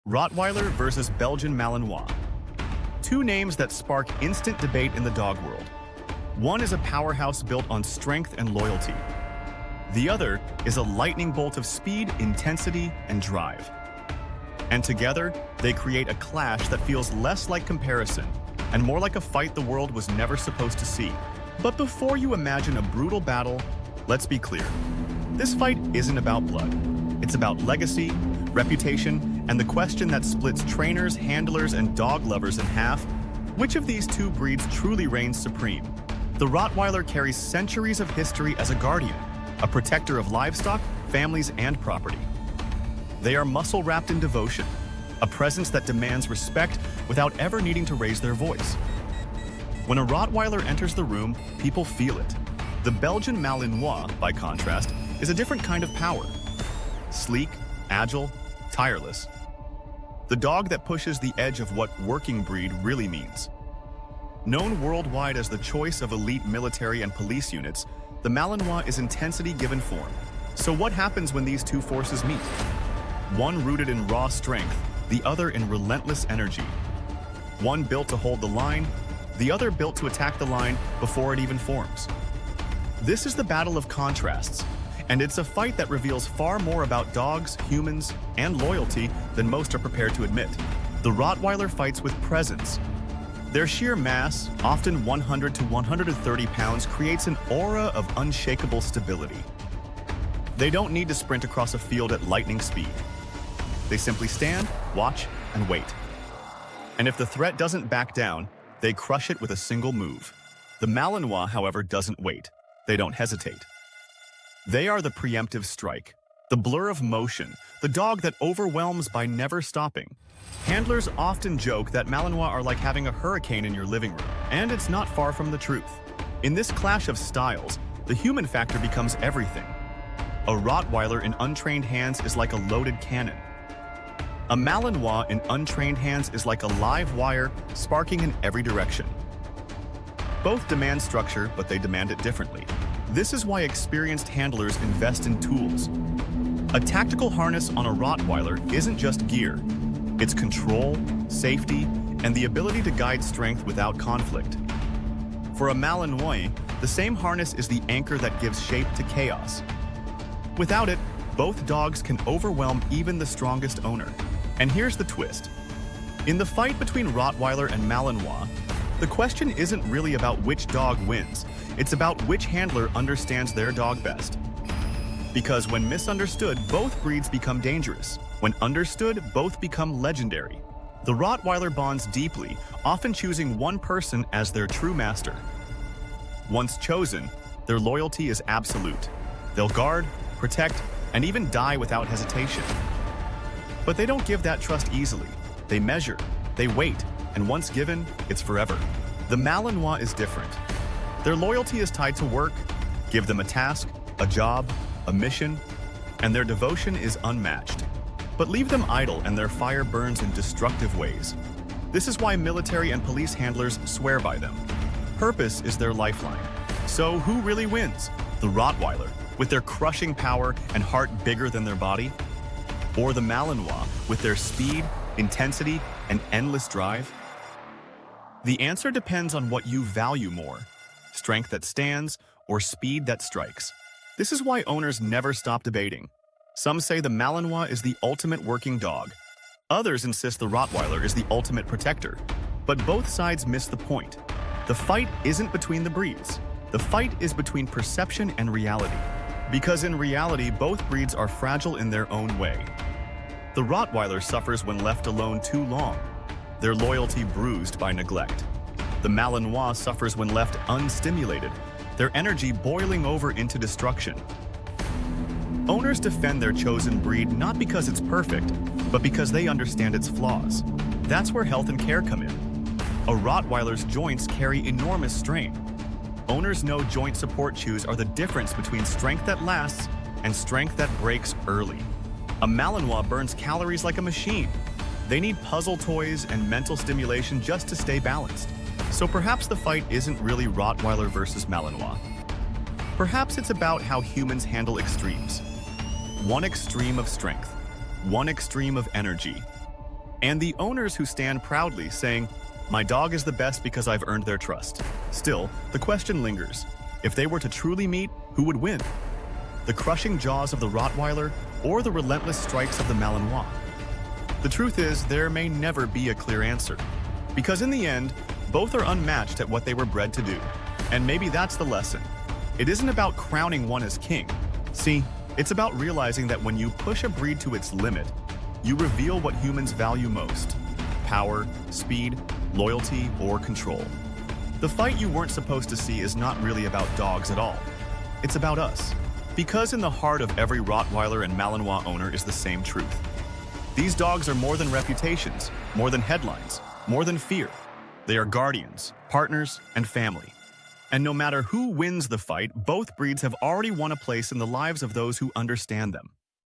Rottweiler versus Belgian Malinois. Two names that spark instant debate in the dog world. One is a powerhouse built on strength and loyalty. The other is a lightning bolt of speed, intensity, and drive. And together, they create a clash that feels less like comparison and more like a fight the world was never supposed to see. But before you imagine a brutal battle, let's be clear. This fight isn't about blood. It's about legacy, reputation, and the question that splits trainers, handlers, and dog lovers in half: which of these two breeds truly reigns supreme? The Rottweiler carries centuries of history as a guardian, a protector of livestock, families, and property. They are muscle-wrapped in devotion, a presence that demands respect without ever needing to raise their voice. When a Rottweiler enters the room, people feel it. The Belgian Malinois, by contrast, is a different kind of power. Sleek, agile, tireless. The dog that pushes the edge of what working breed really means. Known worldwide as the choice of elite military and police units, the Malinois is intensity given form. So what happens when these two forces meet? One rooted in raw strength, the other in relentless energy. One built to hold the line, the other built to attack the line before it even forms. This is the battle of contrasts, and it's a fight that reveals far more about dogs, humans, and loyalty than most are prepared to admit. The Rottweiler fights with presence. Their sheer mass, often 100 to 130 pounds, creates an aura of unshakable stability. They don't need to sprint across a field at lightning speed. They simply stand, watch, and wait. And if the threat doesn't back down, they crush it with a single move. The Malinois, however, doesn't wait. They don't hesitate. They are the preemptive strike, the blur of motion, the dog that overwhelms by never stopping. Handlers often joke that Malinois are like having a hurricane in your living room, and it's not far from the truth. In this clash of styles, the human factor becomes everything. A Rottweiler in untrained hands is like a loaded cannon. A Malinois in untrained hands is like a live wire sparking in every direction. Both demand structure, but they demand it differently. This is why experienced handlers invest in tools. A tactical harness on a Rottweiler isn't just gear. It's control, safety, and the ability to guide strength without conflict. For a Malinois, the same harness is the anchor that gives shape to chaos. Without it, both dogs can overwhelm even the strongest owner. And here's the twist. In the fight between Rottweiler and Malinois, the question isn't really about which dog wins. It's about which handler understands their dog best. Because when misunderstood, both breeds become dangerous. When understood, both become legendary. The Rottweiler bonds deeply, often choosing one person as their true master. Once chosen, their loyalty is absolute. They'll guard, protect, and even die without hesitation. But they don't give that trust easily. They measure, they wait, and once given, it's forever. The Malinois is different. Their loyalty is tied to work. Give them a task, a job, a mission, and their devotion is unmatched. But leave them idle and their fire burns in destructive ways. This is why military and police handlers swear by them. Purpose is their lifeline. So who really wins? The Rottweiler, with their crushing power and heart bigger than their body? Or the Malinois, with their speed, intensity, and endless drive? The answer depends on what you value more: strength that stands or speed that strikes. This is why owners never stop debating. Some say the Malinois is the ultimate working dog. Others insist the Rottweiler is the ultimate protector. But both sides miss the point. The fight isn't between the breeds. The fight is between perception and reality. Because in reality, both breeds are fragile in their own way. The Rottweiler suffers when left alone too long, their loyalty bruised by neglect. The Malinois suffers when left unstimulated, their energy boiling over into destruction. Owners defend their chosen breed not because it's perfect, but because they understand its flaws. That's where health and care come in. A Rottweiler's joints carry enormous strain. Owners know joint support chews are the difference between strength that lasts and strength that breaks early. A Malinois burns calories like a machine. They need puzzle toys and mental stimulation just to stay balanced. So perhaps the fight isn't really Rottweiler versus Malinois. Perhaps it's about how humans handle extremes. One extreme of strength, one extreme of energy, and the owners who stand proudly saying, "My dog is the best because I've earned their trust." Still, the question lingers. If they were to truly meet, who would win? The crushing jaws of the Rottweiler or the relentless strikes of the Malinois? The truth is, there may never be a clear answer. Because in the end, both are unmatched at what they were bred to do. And maybe that's the lesson. It isn't about crowning one as king. See, it's about realizing that when you push a breed to its limit, you reveal what humans value most: power, speed, loyalty, or control. The fight you weren't supposed to see is not really about dogs at all. It's about us. Because in the heart of every Rottweiler and Malinois owner is the same truth. These dogs are more than reputations, more than headlines, more than fear. They are guardians, partners, and family. And no matter who wins the fight, both breeds have already won a place in the lives of those who understand them.